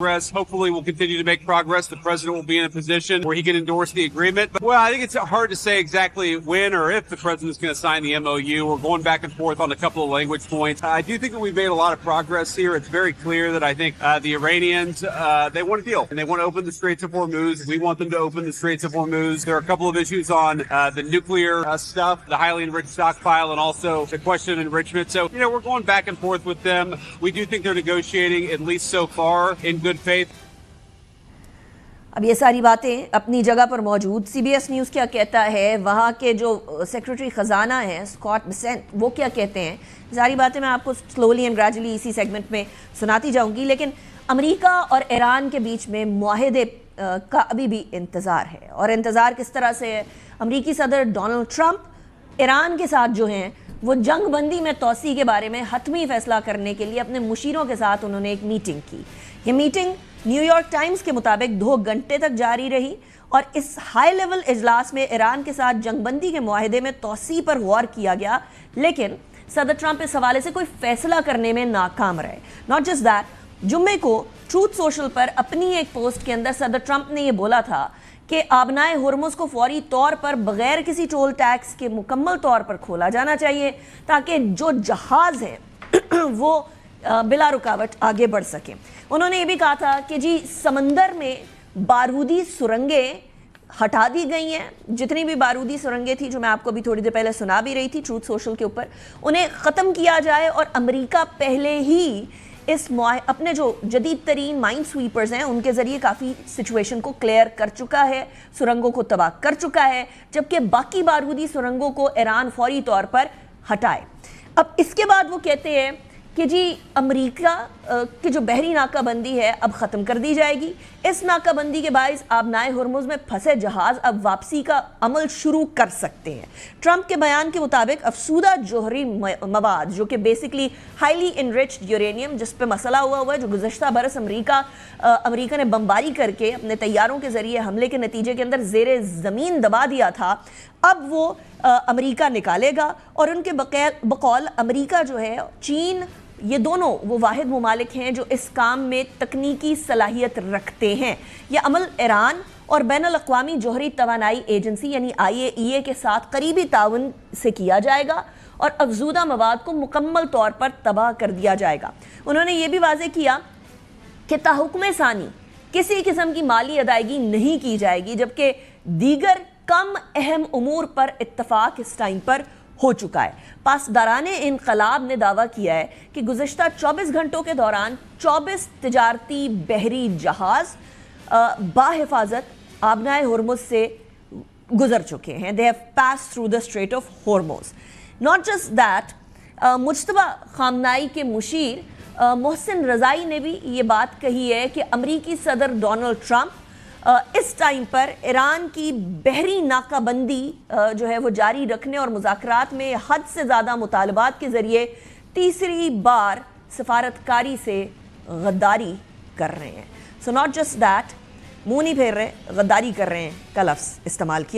Hopefully we'll continue to make progress. The president will be in a position where he can endorse the agreement. But, well, I think it's hard to say exactly when or if the president's going to sign the MOU. We're going back and forth on a couple of language points. I do think that we've made a lot of progress here. It's very clear that I think the Iranians, they want a deal and they want to open the Straits of Hormuz. We want them to open the Straits of Hormuz. There are a couple of issues on the nuclear stuff, the highly enriched stockpile, and also the question of enrichment. So, we're going back and forth with them. We do think they're negotiating, at least so far, in good faith. अब ये सारी बातें अपनी जगह पर मौजूद। CBS news क्या कहता है, वहाँ के जो सेक्रेटरी ख़जाना हैं स्कॉट बेसेंट, वो क्या कहते हैं, सारी बातें मैं आपको स्लोली एंड ग्रेजुअली इसी सेगमेंट में सुनाती जाऊंगी। लेकिन अमेरिका और ईरान के बीच में मुआहदे का अभी भी इंतज़ार है, और इंतज़ार किस तरह से है। अमेरिकी सदर डोनाल्ड ट्रंप ईरान के साथ जो हैं वो जंग बंदी में तोसी के बारे में हतमी फ़ैसला करने के लिए अपने मुशीरों के साथ उन्होंने एक मीटिंग की। ये मीटिंग न्यूयॉर्क टाइम्स के मुताबिक 2 घंटे तक जारी रही, और इस हाई लेवल इजलास में ईरान के साथ जंगबंदी के मुआहदे में तोसी पर गौर किया गया। लेकिन सदर ट्रंप इस हवाले से कोई फैसला करने में नाकाम रहे। नॉट जस्ट दैट, जुम्मे को ट्रूथ सोशल पर अपनी एक पोस्ट के अंदर सदर ट्रंप ने ये बोला था कि आबनाए हुर्मुज़ को फौरी तौर पर बगैर किसी टोल टैक्स के मुकम्मल तौर पर खोला जाना चाहिए, ताकि जो जहाज़ हैं वो बिला रुकावट आगे बढ़ सकें। उन्होंने ये भी कहा था कि जी समंदर में बारूदी सुरंगें हटा दी गई हैं, जितनी भी बारूदी सुरंगें थी, जो मैं आपको अभी थोड़ी देर पहले सुना भी रही थी ट्रूथ सोशल के ऊपर, उन्हें ख़त्म किया जाए। और अमेरिका पहले ही इस अपने जो जदीद तरीन माइन स्वीपर्स हैं उनके ज़रिए काफ़ी सिचुएशन को क्लियर कर चुका है, सुरंगों को तबाह कर चुका है, जबकि बाकी बारूदी सुरंगों को ईरान फौरी तौर पर हटाए। अब इसके बाद वो कहते हैं कि जी अमेरिका की जो बहरी नाकाबंदी है अब ख़त्म कर दी जाएगी। इस नाकाबंदी के बायस आबनाए हुर्मुज़ में फंसे जहाज़ अब वापसी का अमल शुरू कर सकते हैं। ट्रंप के बयान के मुताबिक अफसूदा जोहरी मवाद, जो कि बेसिकली हाईली इनरिच्ड यूरेनियम, जिस पे मसला हुआ है, जो गुज़श्ता बरस अमेरिका ने बमबारी करके अपने तैयारों के ज़रिए हमले के नतीजे के अंदर ज़ेरे ज़मीन दबा दिया था, अब वो अमेरिका निकालेगा। और उनके बकौल अमेरिका जो है, चीन, ये दोनों वो वाहिद मुमालिक हैं जो इस काम में तकनीकी सलाहियत रखते हैं। यह अमल ईरान और बैनुल अक़वामी जोहरी तवानाई एजेंसी यानी IAEA के साथ करीबी ताउन से किया जाएगा, और अफजूदा मवाद को मुकम्मल तौर पर तबाह कर दिया जाएगा। उन्होंने ये भी वाज़ेह किया कि ताहुक्म सानी किसी किस्म की माली अदायगी नहीं की जाएगी, जबकि दीगर कम अहम उमूर पर इत्तफाक इस टाइम पर हो चुका है। पासदाराने इनकलाब ने दावा किया है कि गुज़श्ता 24 घंटों के दौरान 24 तिजारती बहरी जहाज़ बाहिफाजत आबनाए हुर्मुज़ से गुजर चुके हैं। They have pass through the strait of Hormuz. Not just that, Mojtaba Khamenei के मुशीर मोहसिन रज़ाई ने भी ये बात कही है कि अमरीकी सदर डोनाल्ड ट्रंप इस टाइम पर ईरान की बहरी नाकाबंदी जो है वो जारी रखने और मुज़ाकरात में हद से ज़्यादा मुतालबात के ज़रिए तीसरी बार सफारतकारी से गद्दारी कर रहे हैं। सो नॉट जस्ट दैट, मुंह नहीं फेर रहे, गद्दारी कर रहे हैं का लफ्ज़ इस्तेमाल किया।